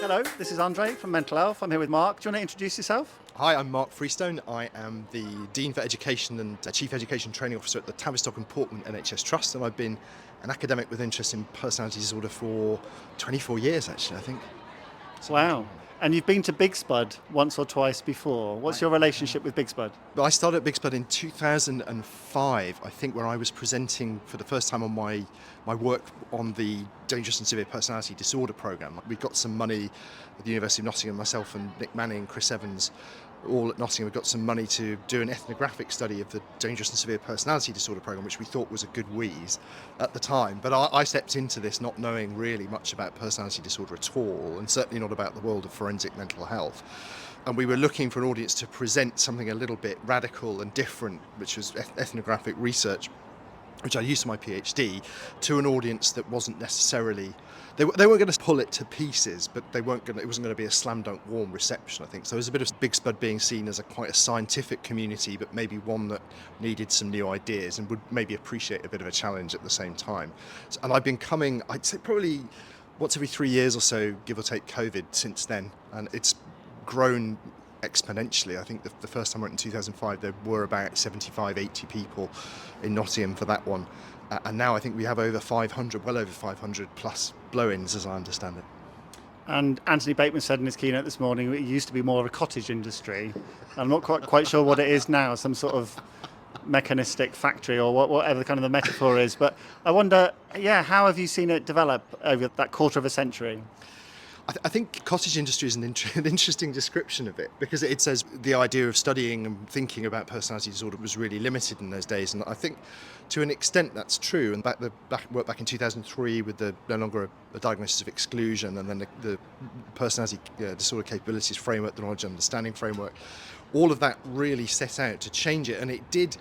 Hello, this is André from Mental Health. I'm here with Mark. Do you want to introduce yourself? Hi, I'm Mark Freestone. I am the Dean for Education and Chief Education Training Officer at the Tavistock and Portman NHS Trust, and I've been an academic with interest in personality disorder for 24 years, actually, I think. Wow. And you've been to BIGSPD once or twice before. What's your relationship with BIGSPD? But I started at BIGSPD in 2005, I think, where I was presenting for the first time on my work on the Dangerous and Severe Personality Disorder programme. We got some money at the University of Nottingham, myself and Nick Manning, Chris Evans, all at Nottingham. We got some money to do an ethnographic study of the Dangerous and Severe Personality Disorder programme, which we thought was a good wheeze at the time. But I stepped into this not knowing really much about personality disorder at all, and certainly not about the world of forensic mental health. And we were looking for an audience to present something a little bit radical and different, which was ethnographic research, which I used for my PhD, to an audience that wasn't necessarily... They weren't going to pull it to pieces, but it wasn't going to be a slam dunk warm reception, I think. So there was a bit of BIGSPD being seen as quite a scientific community, but maybe one that needed some new ideas and would maybe appreciate a bit of a challenge at the same time. And I've been coming, I'd say probably once every 3 years or so, give or take COVID, since then. And it's grown exponentially. I think the first time I went in 2005, there were about 75, 80 people in Nottingham for that one. And now I think we have over 500, well over 500 plus blow-ins, as I understand it. And Anthony Bateman said in his keynote this morning it used to be more of a cottage industry. I'm not quite sure what it is now, some sort of mechanistic factory or whatever kind of the metaphor is. But I wonder, how have you seen it develop over that quarter of a century? I think cottage industry is an interesting description of it, because it says the idea of studying and thinking about personality disorder was really limited in those days, and I think to an extent that's true. And work back in 2003 with the no longer a diagnosis of exclusion, and then the personality disorder capabilities framework, the knowledge and understanding framework, all of that really set out to change it, and it did.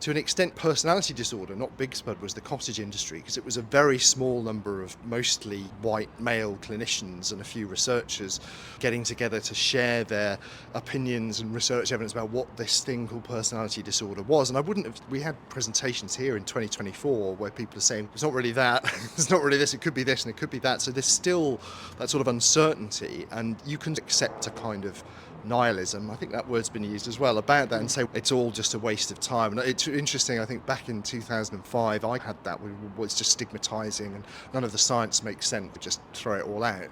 To an extent, personality disorder, not BIGSPD, was the cottage industry, because it was a very small number of mostly white male clinicians and a few researchers getting together to share their opinions and research evidence about what this thing called personality disorder was. And we had presentations here in 2024 where people are saying, it's not really that, it's not really this, it could be this and it could be that. So there's still that sort of uncertainty, and you can accept a kind of nihilism, I think that word's been used as well, about that, and say it's all just a waste of time. And it's interesting, I think back in 2005 I had that, was just stigmatising and none of the science makes sense, just throw it all out.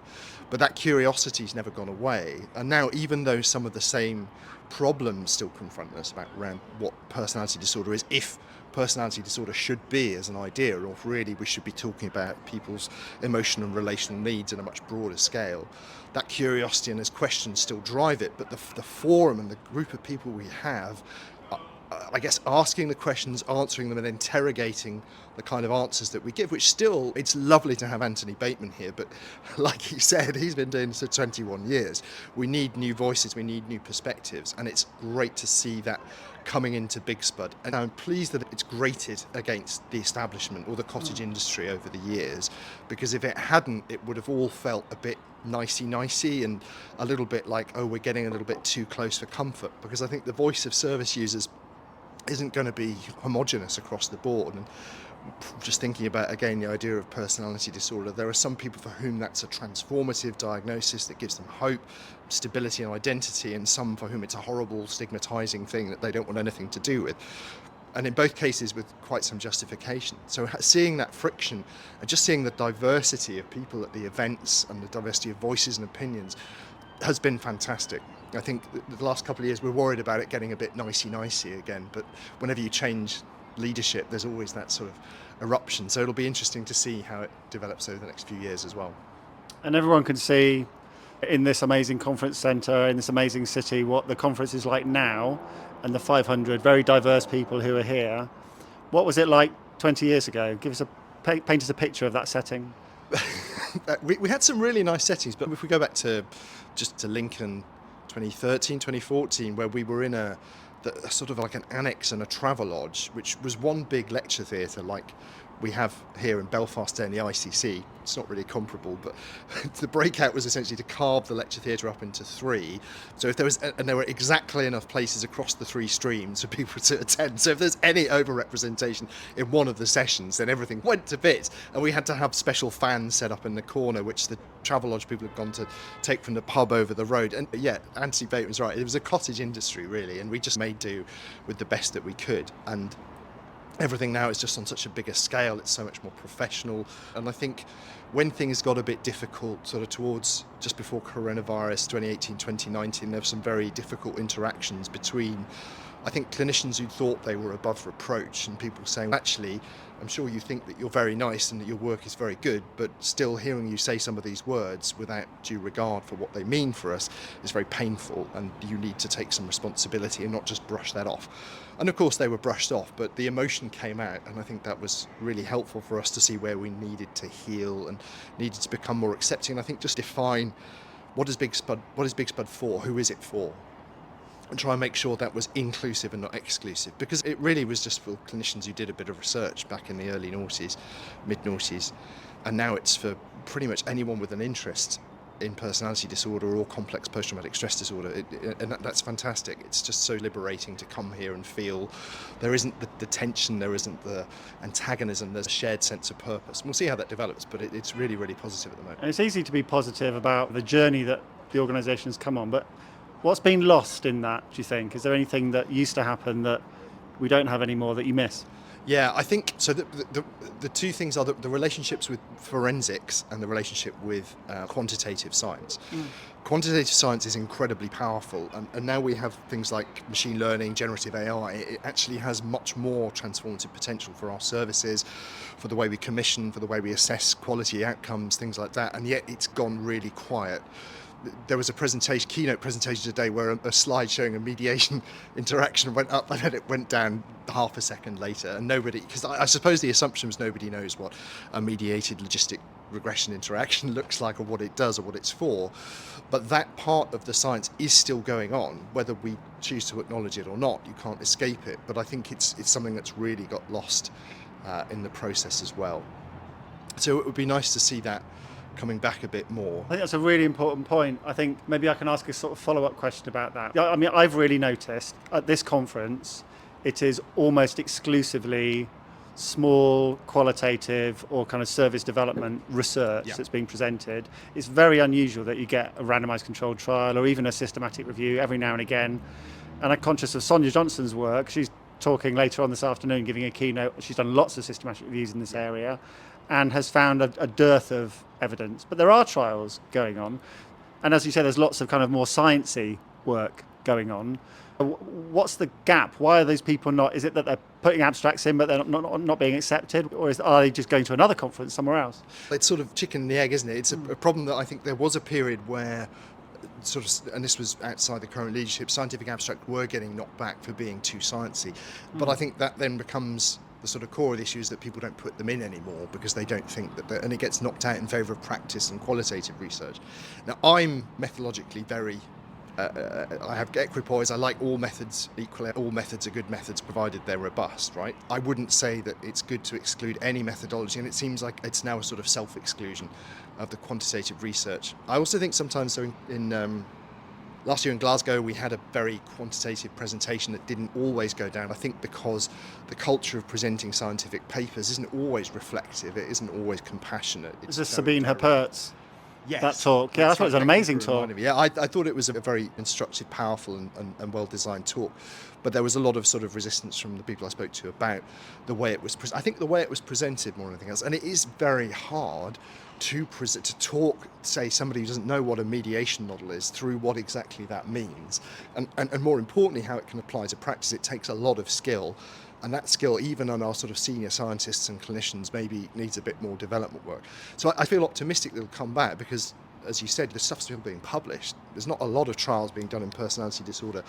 But that curiosity's never gone away, and now even though some of the same problems still confront us around what personality disorder is, if personality disorder should be as an idea, or if really we should be talking about people's emotional and relational needs in a much broader scale, that curiosity and those questions still drive it. But the forum and the group of people we have, I guess, asking the questions, answering them and interrogating the kind of answers that we give, which still, it's lovely to have Anthony Bateman here, but like he said, he's been doing this for 21 years. We need new voices, we need new perspectives, and it's great to see that coming into BIGSPD. And I'm pleased that it's grated against the establishment or the cottage industry over the years, because if it hadn't, it would have all felt a bit nicey and a little bit like, oh, we're getting a little bit too close for comfort, because I think the voice of service users isn't going to be homogenous across the board. And just thinking about, again, the idea of personality disorder, there are some people for whom that's a transformative diagnosis that gives them hope, stability and identity, and some for whom it's a horrible, stigmatizing thing that they don't want anything to do with. And in both cases with quite some justification. So seeing that friction and just seeing the diversity of people at the events and the diversity of voices and opinions has been fantastic. I think the last couple of years we're worried about it getting a bit nicey again, but whenever you change leadership, there's always that sort of eruption. So it'll be interesting to see how it develops over the next few years as well. And everyone can see in this amazing conference centre, in this amazing city, what the conference is like now, and the 500 very diverse people who are here. What was it like 20 years ago? Paint us a picture of that setting. We had some really nice settings, but if we go back to Lincoln 2013, 2014, where we were in a sort of like an annex and a travel lodge, which was one big lecture theatre, like we have here in Belfast in the ICC. It's not really comparable, but the breakout was essentially to carve the lecture theatre up into 3. So if there was, and there were exactly enough places across the 3 streams for people to attend. So if there's any overrepresentation in one of the sessions, then everything went to bits. And we had to have special fans set up in the corner, which the Travelodge people had gone to take from the pub over the road. And yeah, Anthony Bateman's right. It was a cottage industry, really, and we just made do with the best that we could. And everything now is just on such a bigger scale. It's so much more professional. And I think when things got a bit difficult, sort of towards just before coronavirus, 2018, 2019, there were some very difficult interactions between, I think, clinicians who thought they were above reproach and people saying, actually, I'm sure you think that you're very nice and that your work is very good, but still hearing you say some of these words without due regard for what they mean for us is very painful, and you need to take some responsibility and not just brush that off. And of course they were brushed off, but the emotion came out, and I think that was really helpful for us to see where we needed to heal and needed to become more accepting. And I think just define what is BIGSPD for, who is it for? And try and make sure that was inclusive and not exclusive, because it really was just for clinicians who did a bit of research back in the early noughties, mid-noughties, and now it's for pretty much anyone with an interest in personality disorder or complex post-traumatic stress disorder, and that's fantastic. It's just so liberating to come here and feel there isn't the tension, there isn't the antagonism, there's a shared sense of purpose. And we'll see how that develops, but it's really, really positive at the moment. And it's easy to be positive about the journey that the organisation's come on, but what's been lost in that, do you think? Is there anything that used to happen that we don't have anymore that you miss? Yeah, I think so. The two things are the relationships with forensics and the relationship with quantitative science. Quantitative science is incredibly powerful, and now we have things like machine learning, generative AI. It actually has much more transformative potential for our services, for the way we commission, for the way we assess quality outcomes, things like that, and yet it's gone really quiet. There was a keynote presentation today where a slide showing a mediation interaction went up and then it went down half a second later, and nobody, because I suppose the assumption was nobody knows what a mediated logistic regression interaction looks like or what it does or what it's for, but that part of the science is still going on, whether we choose to acknowledge it or not. You can't escape it, but I think it's something that's really got lost in the process as well. So it would be nice to see that coming back a bit more. I think that's a really important point. I think maybe I can ask a sort of follow-up question about that. I mean, I've really noticed at this conference, it is almost exclusively small, qualitative or kind of service development research that's being presented. It's very unusual that you get a randomized controlled trial or even a systematic review every now and again. And I'm conscious of Sonia Johnson's work. She's talking later on this afternoon, giving a keynote. She's done lots of systematic reviews in this area and has found a dearth of evidence. But there are trials going on. And as you say, there's lots of kind of more sciencey work going on. What's the gap? Why are those people not? Is it that they're putting abstracts in but they're not being accepted? Or are they just going to another conference somewhere else? It's sort of chicken and the egg, isn't it? It's a problem that I think there was a period where sort of, and this was outside the current leadership, scientific abstract were getting knocked back for being too sciencey. But I think that then becomes the sort of core of the issue is that people don't put them in anymore because they don't think that, and it gets knocked out in favour of practice and qualitative research. Now, I'm methodologically very, I have equipoise, I like all methods equally. All methods are good methods provided they're robust, right? I wouldn't say that it's good to exclude any methodology, and it seems like it's now a sort of self-exclusion of the quantitative research. I also think sometimes, so in last year in Glasgow, we had a very quantitative presentation that didn't always go down. I think because the culture of presenting scientific papers isn't always reflective, it isn't always compassionate. It's just Sabine Herpert's yes, that talk. Yeah, I thought it was an amazing talk. Yeah, I thought it was a very instructive, powerful and well-designed talk. But there was a lot of sort of resistance from the people I spoke to about the way it was presented. I think the way it was presented more than anything else. And it is very hard to talk, say, somebody who doesn't know what a mediation model is through what exactly that means. And more importantly, how it can apply to practice. It takes a lot of skill. And that skill, even on our sort of senior scientists and clinicians, maybe needs a bit more development work. So I feel optimistic that it'll come back because, as you said, the stuff's still being published. There's not a lot of trials being done in personality disorder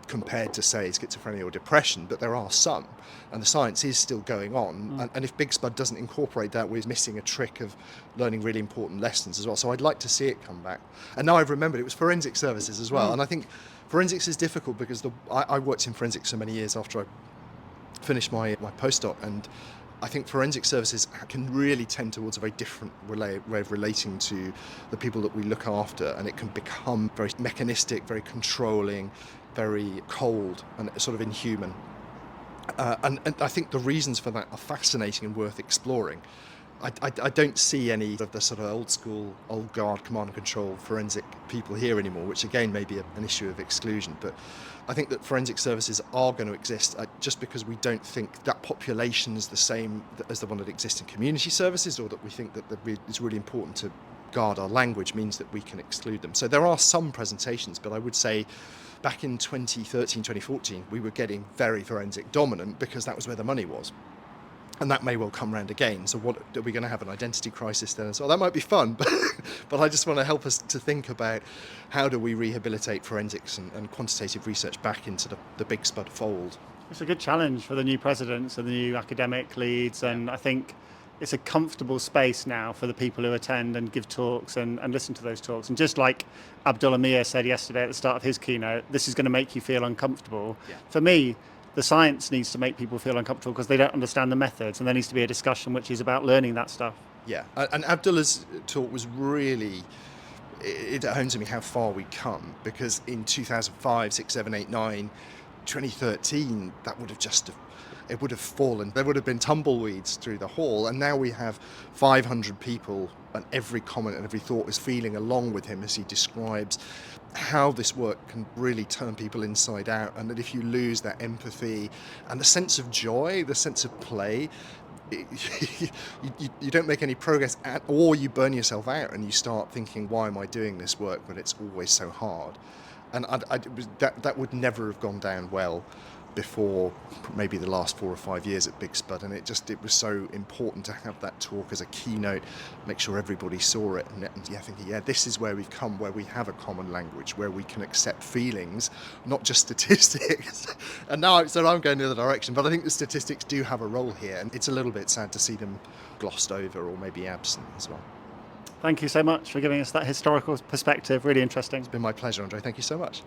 compared to, say, schizophrenia or depression, but there are some, and the science is still going on. And if BIGSPD doesn't incorporate that, we're missing a trick of learning really important lessons as well. So I'd like to see it come back. And now I've remembered it was forensic services as well. And I think forensics is difficult because I worked in forensics so many years after I finished my postdoc, and I think forensic services can really tend towards a very different way of relating to the people that we look after, and it can become very mechanistic, very controlling, very cold and sort of inhuman. And I think the reasons for that are fascinating and worth exploring. I don't see any of the sort of old school, old guard, command and control forensic people here anymore, which again may be an issue of exclusion. But I think that forensic services are going to exist just because we don't think that population is the same as the one that exists in community services, or that we think that it's really important to guard our language means that we can exclude them. So there are some presentations, but I would say back in 2013, 2014, we were getting very forensic dominant because that was where the money was. And that may well come round again. So what are we going to have, an identity crisis then as well? That might be fun, but I just want to help us to think about how do we rehabilitate forensics and quantitative research back into the BIGSPD fold. It's a good challenge for the new presidents and the new academic leads, and I think it's a comfortable space now for the people who attend and give talks and listen to those talks. And just like Abdul Amir said yesterday at the start of his keynote, this is going to make you feel uncomfortable. Yeah. For me, the science needs to make people feel uncomfortable because they don't understand the methods, and there needs to be a discussion which is about learning that stuff. Yeah, and Abdullah's talk was really, it hones to me how far we come, because in 2005, 6, 7, 8, 9, 2013, that would have it would have fallen. There would have been tumbleweeds through the hall, and now we have 500 people, and every comment and every thought is feeling along with him as he describes how this work can really turn people inside out, and that if you lose that empathy and the sense of joy, the sense of play, you don't make any progress or you burn yourself out and you start thinking, why am I doing this work when it's always so hard? And that would never have gone down well before maybe the last 4 or 5 years at BIGSPD, and it was so important to have that talk as a keynote, make sure everybody saw it, and thinking, this is where we've come, where we have a common language, where we can accept feelings, not just statistics. And now I'm going the other direction, but I think the statistics do have a role here, and it's a little bit sad to see them glossed over or maybe absent as well. Thank you so much for giving us that historical perspective. Really interesting. It's been my pleasure, André. Thank you so much.